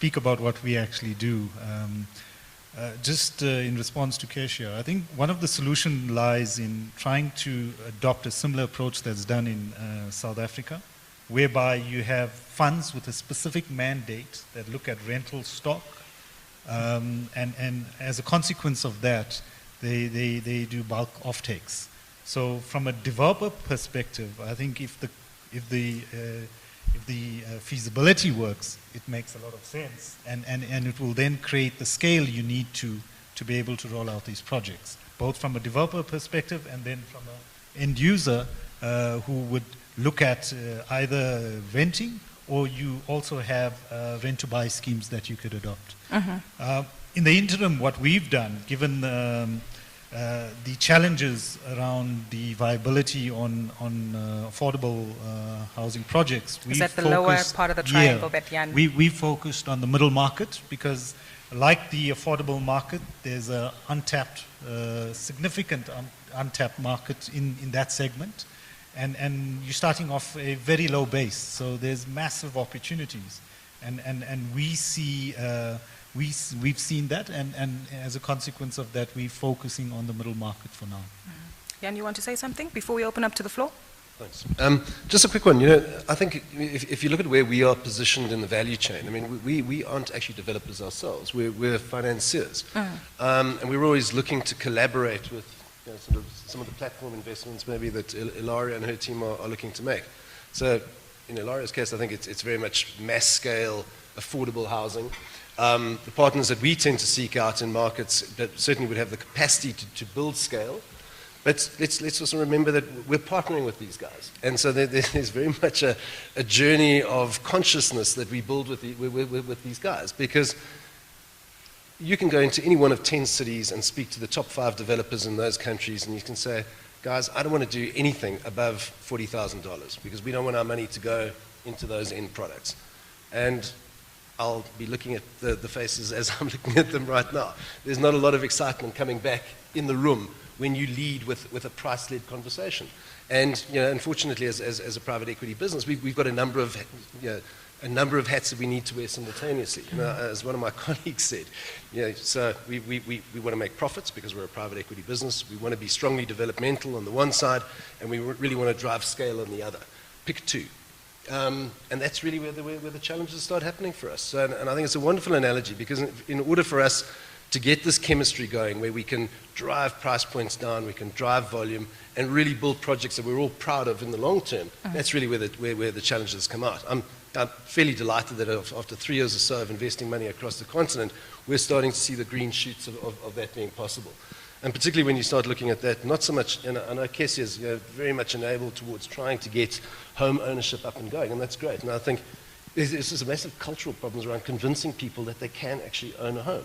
speak about what we actually do. Just in response to Kesia, I think one of the solutions lies in trying to adopt a similar approach that's done in South Africa, whereby you have funds with a specific mandate that look at rental stock, and as a consequence of that, they do bulk offtakes. So from a developer perspective, I think if the feasibility works, it makes a lot of sense, and it will then create the scale you need to be able to roll out these projects, both from a developer perspective and then from an end user who would look at either renting, or you also have rent-to-buy schemes that you could adopt. In the interim, what we've done, given the challenges around the viability on affordable housing projects. Is that the lower part of the triangle that Jan? We focused on the middle market because, like the affordable market, there's a untapped, significant untapped market in that segment. And you're starting off a very low base, so there's massive opportunities. And we see... We've seen that, and as a consequence of that, we're focusing on the middle market for now. Jan, you want to say something before we open up to the floor? Thanks. Just a quick one. You know, I think if you look at where we are positioned in the value chain, I mean, we aren't actually developers ourselves. We're financiers, and we're always looking to collaborate with sort of some of the platform investments maybe that Ilaria and her team are looking to make. So, in Ilaria's case, I think it's very much mass scale, affordable housing. The partners that we tend to seek out in markets that certainly would have the capacity to build scale. But let's also remember that we're partnering with these guys. And so there's very much a journey of consciousness that we build with these guys. Because you can go into any one of 10 cities and speak to the top 5 developers in those countries, and you can say, guys, I don't want to do anything above $40,000 because we don't want our money to go into those end products. And I'll be looking at the faces as I'm looking at them right now. There's not a lot of excitement coming back in the room when you lead with a price-led conversation. And unfortunately, as a private equity business, we've got a number of hats that we need to wear simultaneously. As one of my colleagues said, so we want to make profits because we're a private equity business. We want to be strongly developmental on the one side, and we really want to drive scale on the other. Pick two. And that's really where the challenges start happening for us. And I think it's a wonderful analogy because in order for us to get this chemistry going where we can drive price points down, we can drive volume, and really build projects that we're all proud of in the long term, that's really where the challenges come out. I'm fairly delighted that after 3 years or so of investing money across the continent, we're starting to see the green shoots of that being possible. And particularly when you start looking at that, not so much, and I know Kesia is very much enabled towards trying to get home ownership up and going, and that's great. And I think there's just a massive cultural problems around convincing people that they can actually own a home.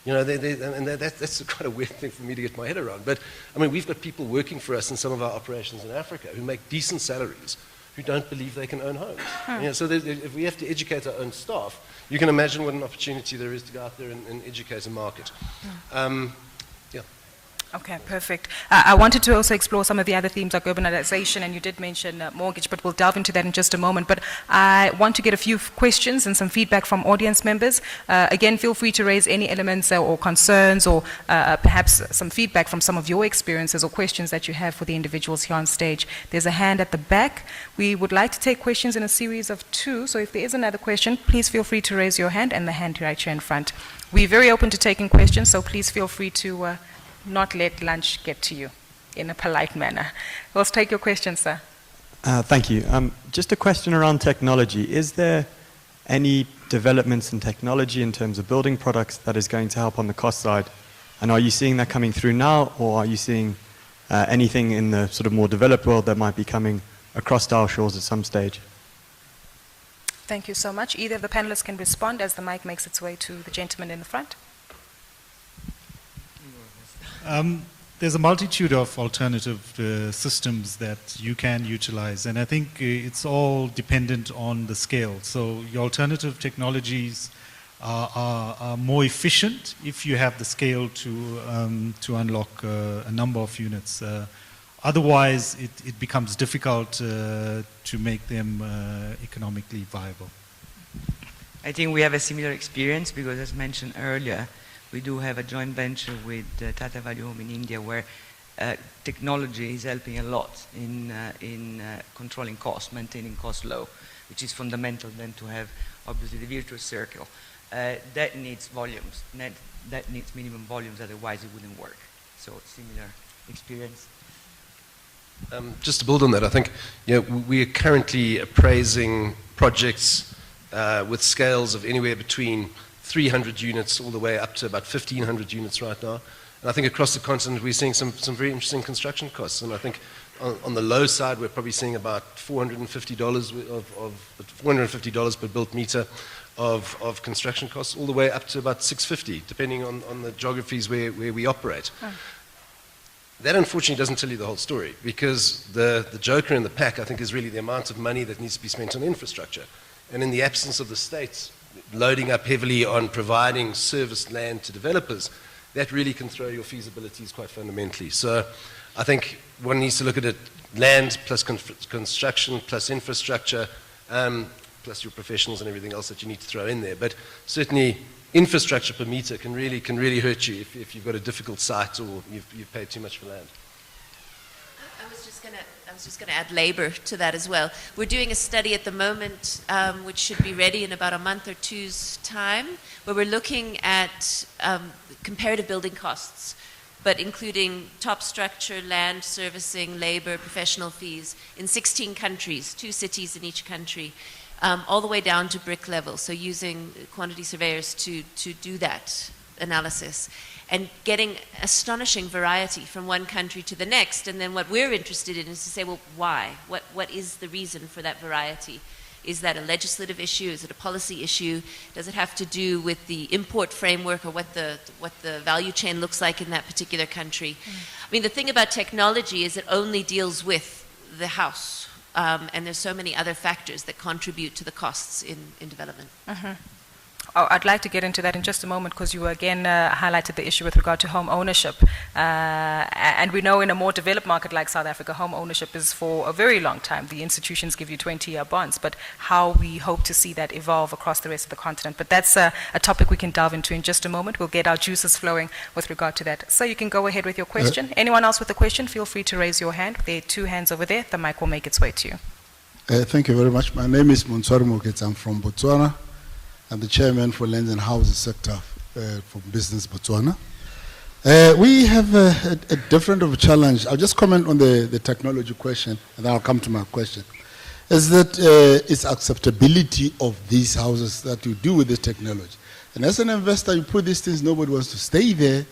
That's quite a weird thing for me to get my head around. But, I mean, we've got people working for us in some of our operations in Africa who make decent salaries who don't believe they can own homes. So if we have to educate our own staff, you can imagine what an opportunity there is to go out there and educate a market. Okay, perfect. I wanted to also explore some of the other themes like urbanization, and you did mention mortgage, but we'll delve into that in just a moment. But I want to get a few questions and some feedback from audience members. Again, feel free to raise any elements or concerns or perhaps some feedback from some of your experiences or questions that you have for the individuals here on stage. There's a hand at the back. We would like to take questions in a series of 2, so if there is another question, please feel free to raise your hand, and the hand right here in front. We're very open to taking questions, so please feel free to not let lunch get to you in a polite manner. Let's take your question, sir. Thank you. Just a question around technology. Is there any developments in technology in terms of building products that is going to help on the cost side? And are you seeing that coming through now, or are you seeing anything in the sort of more developed world that might be coming across our shores at some stage? Thank you so much. Either of the panelists can respond as the mic makes its way to the gentleman in the front. There's a multitude of alternative systems that you can utilize, and I think it's all dependent on the scale. So your alternative technologies are more efficient if you have the scale to unlock a number of units. Otherwise, it becomes difficult to make them economically viable. I think we have a similar experience because, as mentioned earlier, we do have a joint venture with Tata Value Home in India where technology is helping a lot in controlling costs, maintaining costs low, which is fundamental then to have, obviously, the virtuous circle. That needs volumes. That needs minimum volumes, otherwise it wouldn't work. So similar experience. Just to build on that, I think we are currently appraising projects with scales of anywhere between 300 units all the way up to about 1,500 units right now. And I think across the continent we're seeing some very interesting construction costs. And I think on the low side we're probably seeing about $450 per built meter of construction costs, all the way up to about $650, depending on the geographies where we operate. Oh. That unfortunately doesn't tell you the whole story, because the joker in the pack, I think, is really the amount of money that needs to be spent on infrastructure. And in the absence of the states loading up heavily on providing serviced land to developers, that really can throw your feasibilities quite fundamentally. So I think one needs to look at it: land plus construction plus infrastructure, plus your professionals and everything else that you need to throw in there. But certainly infrastructure per meter can really hurt you if you've got a difficult site or you've paid too much for land. I was just going to add labor to that as well. We're doing a study at the moment, which should be ready in about a month or two's time, where we're looking at comparative building costs, but including top structure, land, servicing, labor, professional fees in 16 countries, 2 cities in each country, all the way down to brick level. So using quantity surveyors to do that analysis, and getting astonishing variety from one country to the next. And then what we're interested in is to say, well, why? What is the reason for that variety? Is that a legislative issue? Is it a policy issue? Does it have to do with the import framework or what the value chain looks like in that particular country? I mean, the thing about technology is it only deals with the house. And there's so many other factors that contribute to the costs in development. Oh, I'd like to get into that in just a moment, because you again highlighted the issue with regard to home ownership. And we know in a more developed market like South Africa, home ownership is for a very long time. The institutions give you 20-year bonds, but how we hope to see that evolve across the rest of the continent. But that's a topic we can delve into in just a moment. We'll get our juices flowing with regard to that. So you can go ahead with your question. Anyone else with a question, feel free to raise your hand. There are 2 hands over there. The mic will make its way to you. Thank you very much. My name is Monswari Moketsa. I'm from Botswana. I'm the chairman for Lands and Houses sector for Business Botswana. We have a different of a challenge. I'll just comment on the technology question, and then I'll come to my question. Is that it's acceptability of these houses that you do with this technology. And as an investor, you put these things, nobody wants to stay there,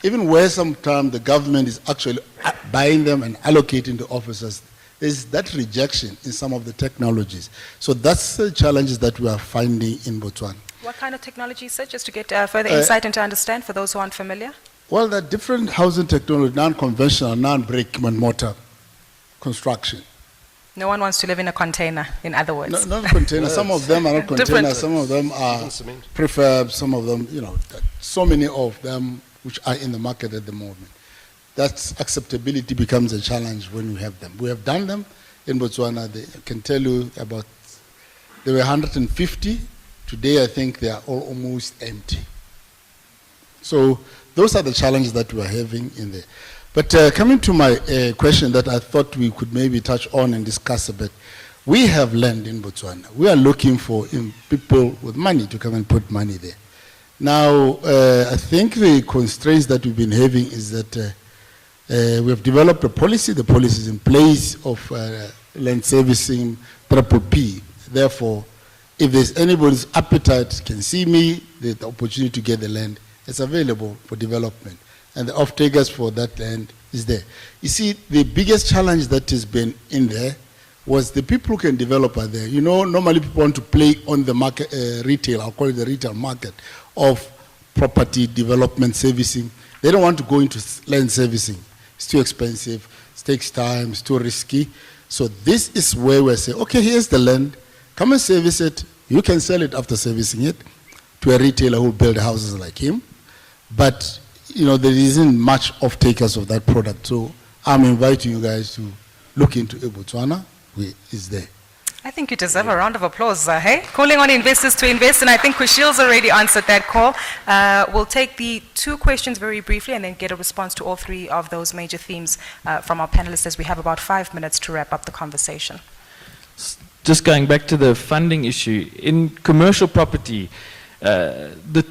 even where sometimes the government is actually buying them and allocating the officers. There's that rejection in some of the technologies. So that's the challenges that we are finding in Botswana. What kind of technology, sir, just to get further insight and to understand for those who aren't familiar? Well, there are different housing technology, non-conventional, non-brick and mortar construction. No one wants to live in a container, in other words. No, not container. Some of them are not containers. Some of them are prefab. Some of them, so many of them which are in the market at the moment. That acceptability becomes a challenge when we have them. We have done them in Botswana. I can tell you there were 150. Today, I think they are all almost empty. So those are the challenges that we are having in there. But coming to my question that I thought we could maybe touch on and discuss a bit. We have land in Botswana. We are looking for people with money to come and put money there. Now, I think the constraints that we've been having is that we have developed a policy. The policy is in place of land servicing PPP. Therefore, if there's anybody's appetite can see me, the opportunity to get the land is available for development. And the off-takers for that land is there. You see, the biggest challenge that has been in there was the people who can develop are there. Normally people want to play on the market, retail, I'll call it the retail market, of property development servicing. They don't want to go into land servicing. It's too expensive, it takes time, it's too risky. So this is where we say, okay, here's the land, come and service it. You can sell it after servicing it to a retailer who will build houses like him. But, there isn't much off-takers of that product. So I'm inviting you guys to look into Botswana, which is there. I think you deserve a round of applause, hey? Calling on investors to invest, and I think Kushil's already answered that call. We'll take the 2 questions very briefly and then get a response to all 3 of those major themes from our panelists, as we have about 5 minutes to wrap up the conversation. Just going back to the funding issue, in commercial property,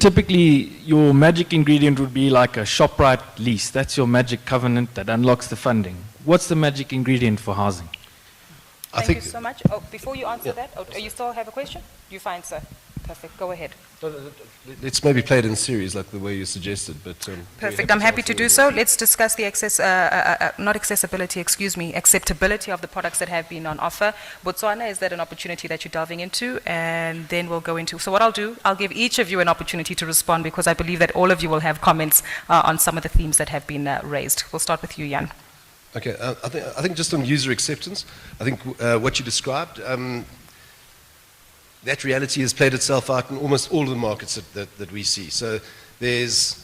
typically your magic ingredient would be like a ShopRite lease. That's your magic covenant that unlocks the funding. What's the magic ingredient for housing? Thank you so much. Oh, before you answer that, you still have a question? You fine, sir. Perfect. Go ahead. Let's maybe play it in series like the way you suggested. But perfect. I'm happy to do so. Let's discuss the acceptability of the products that have been on offer. Botswana, is that an opportunity that you're delving into? And then we'll go into, so what I'll do, I'll give each of you an opportunity to respond, because I believe that all of you will have comments on some of the themes that have been raised. We'll start with you, Jan. Okay, I think just on user acceptance, I think what you described, that reality has played itself out in almost all of the markets that we see. So there's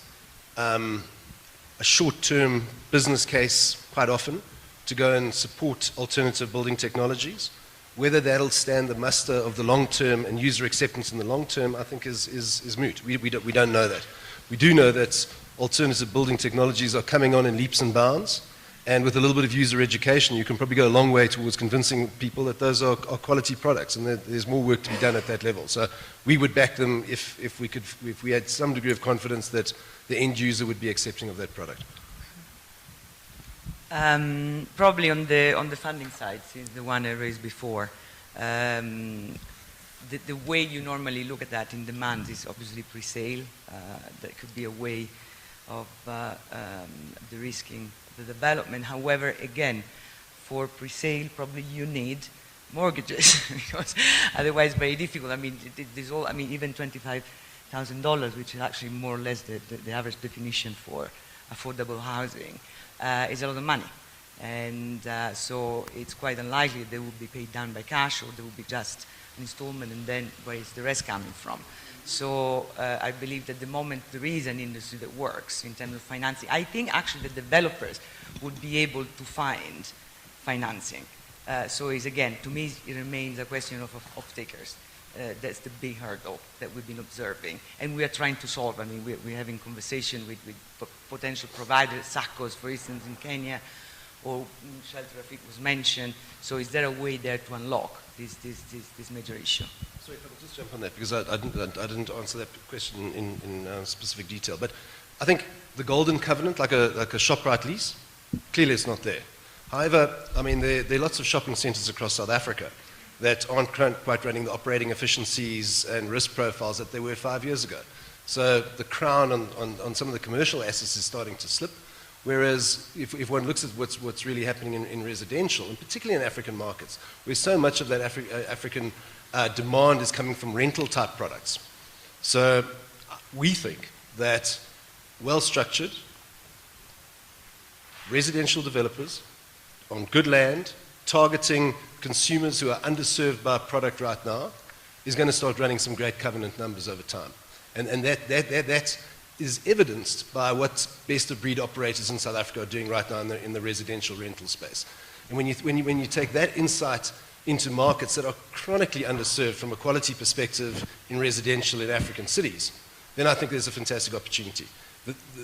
a short-term business case quite often to go and support alternative building technologies. Whether that'll stand the muster of the long term and user acceptance in the long term, I think is moot. We don't know that. We do know that alternative building technologies are coming on in leaps and bounds. And with a little bit of user education, you can probably go a long way towards convincing people that those are quality products, and that there's more work to be done at that level. So we would back them if we had some degree of confidence that the end user would be accepting of that product. Probably on the funding side, since the one I raised before, the way you normally look at that in demand is obviously pre-sale. That could be a way of de-risking the development. However, again, for pre-sale, probably you need mortgages because otherwise it's very difficult. I mean, even $25,000, which is actually more or less the average definition for affordable housing, is a lot of money. And so it's quite unlikely they will be paid down by cash, or there will be just an installment, and then where is the rest coming from? So I believe that the moment there is an industry that works in terms of financing, I think actually the developers would be able to find financing. So it's, again, to me, it remains a question of off-takers. That's the big hurdle that we've been observing. And we are trying to solve. I mean, we're having conversation with potential providers, SACCOs, for instance, in Kenya, or Shelter Rafik was mentioned. So is there a way there to unlock this major issue? Sorry, if I could just jump on that, because I didn't answer that question in specific detail. But I think the golden covenant, like a ShopRite lease, clearly it's not there. However, I mean, there are lots of shopping centres across South Africa that aren't quite running the operating efficiencies and risk profiles that they were 5 years ago. So the crown on some of the commercial assets is starting to slip. Whereas if one looks at what's really happening in residential, and particularly in African markets, where so much of that African demand is coming from rental type products. So we think that well-structured residential developers on good land, targeting consumers who are underserved by a product right now, is going to start running some great covenant numbers over time. And that is evidenced by what best of breed operators in South Africa are doing right now in the residential rental space. And when you take that insight into markets that are chronically underserved from a quality perspective in residential in African cities, then I think there's a fantastic opportunity.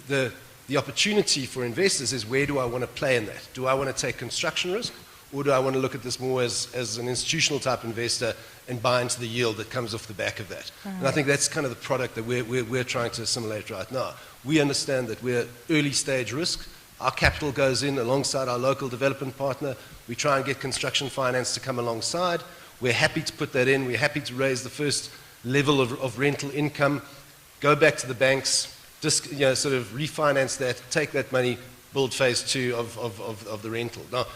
The opportunity for investors is, where do I want to play in that? Do I want to take construction risk, or do I want to look at this more as an institutional type investor and buy into the yield that comes off the back of that? And I think that's kind of the product that we're trying to assimilate right now. We understand that we're early stage risk. Our capital goes in alongside our local development partner. We try and get construction finance to come alongside. We're happy to put that in. We're happy to raise the first level of rental income, go back to the banks, just sort of refinance that, take that money, build phase 2 of the rental. Now,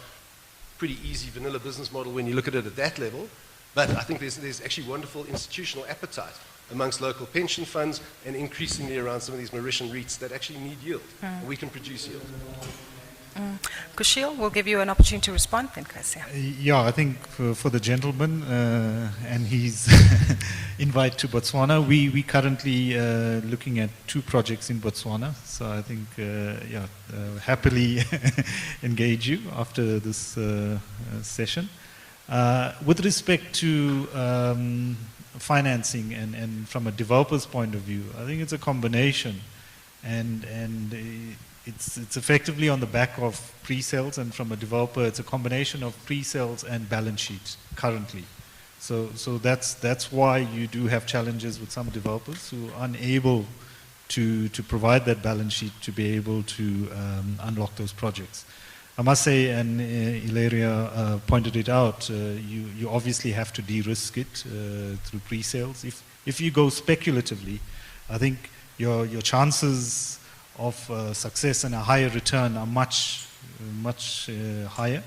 pretty easy vanilla business model when you look at it at that level, but I think there's actually wonderful institutional appetite amongst local pension funds and increasingly around some of these Mauritian REITs that actually need yield. And we can produce yield. Kushil, we'll give you an opportunity to respond, then Kasia. Yeah, I think for the gentleman and his invite to Botswana, we currently looking at 2 projects in Botswana. So I think, happily engage you after this session. With respect to financing and from a developer's point of view, I think it's a combination, and it's effectively on the back of pre-sales, and from a developer, it's a combination of pre-sales and balance sheets currently. So that's why you do have challenges with some developers who are unable to provide that balance sheet to be able to unlock those projects. I must say, and Ilaria pointed it out, you obviously have to de-risk it through pre-sales. If you go speculatively, I think your chances of success and a higher return are much higher,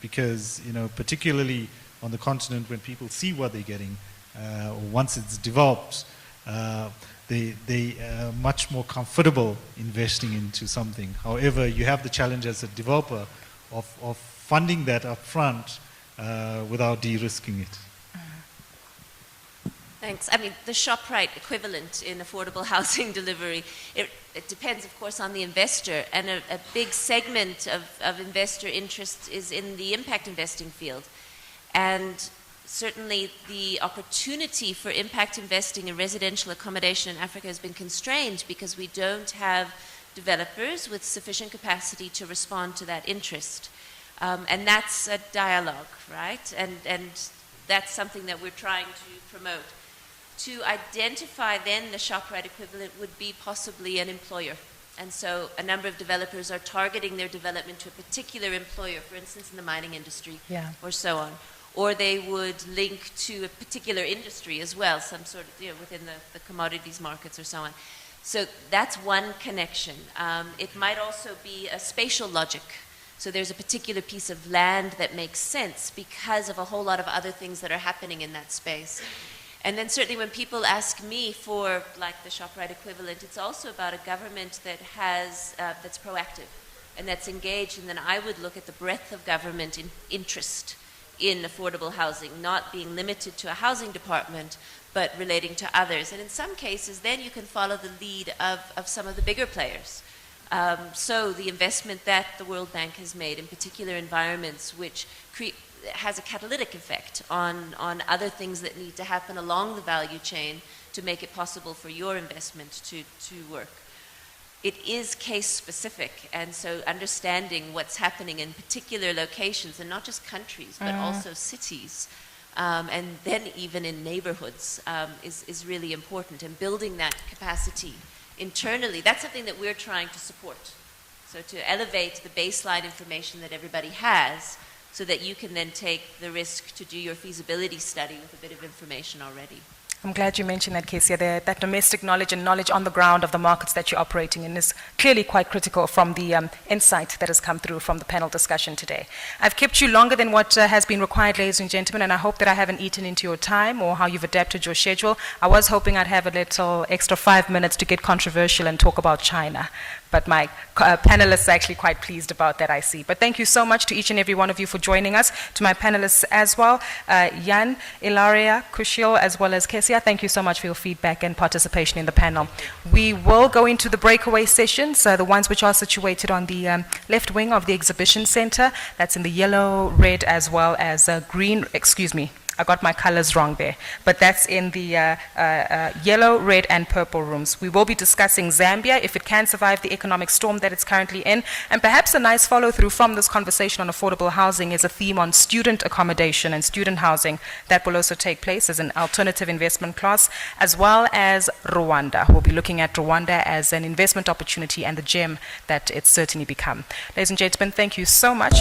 because particularly on the continent, when people see what they're getting, or once it's developed, they are much more comfortable investing into something. However, you have the challenge as a developer of funding that up front without de-risking it. Thanks. I mean, the ShopRite equivalent in affordable housing delivery, it depends, of course, on the investor. And a big segment of investor interest is in the impact investing field. And certainly the opportunity for impact investing in residential accommodation in Africa has been constrained because we don't have developers with sufficient capacity to respond to that interest. And that's a dialogue, right? And that's something that we're trying to promote. To identify then the ShopRite equivalent would be possibly an employer. And so a number of developers are targeting their development to a particular employer, for instance in the mining industry, or so on. Or they would link to a particular industry as well, some sort of, within the commodities markets or so on. So that's one connection. It might also be a spatial logic. So there's a particular piece of land that makes sense because of a whole lot of other things that are happening in that space. And then certainly when people ask me for like the ShopRite equivalent, it's also about a government that has, that's proactive and that's engaged, and then I would look at the breadth of government interest in affordable housing, not being limited to a housing department, but relating to others. And in some cases, then you can follow the lead of some of the bigger players. So the investment that the World Bank has made in particular environments, which has a catalytic effect on other things that need to happen along the value chain to make it possible for your investment to work. It is case specific, and so understanding what's happening in particular locations, and not just countries, but also cities, and then even in neighborhoods, is really important. And building that capacity internally, that's something that we're trying to support. So to elevate the baseline information that everybody has, so that you can then take the risk to do your feasibility study with a bit of information already. I'm glad you mentioned that, Kezia. That domestic knowledge and knowledge on the ground of the markets that you're operating in is clearly quite critical from the insight that has come through from the panel discussion today. I've kept you longer than what has been required, ladies and gentlemen, and I hope that I haven't eaten into your time or how you've adapted your schedule. I was hoping I'd have a little extra 5 minutes to get controversial and talk about China. But my panelists are actually quite pleased about that, I see. But thank you so much to each and every one of you for joining us. To my panelists as well, Jan, Ilaria, Kushil, as well as Kezia, thank you so much for your feedback and participation in the panel. We will go into the breakaway sessions, the ones which are situated on the left wing of the exhibition center. That's in the yellow, red, as well as green, excuse me. I got my colors wrong there, but that's in the yellow, red, and purple rooms. We will be discussing Zambia, if it can survive the economic storm that it's currently in, and perhaps a nice follow-through from this conversation on affordable housing is a theme on student accommodation and student housing that will also take place as an alternative investment class, as well as Rwanda. We'll be looking at Rwanda as an investment opportunity and the gem that it's certainly become. Ladies and gentlemen, thank you so much.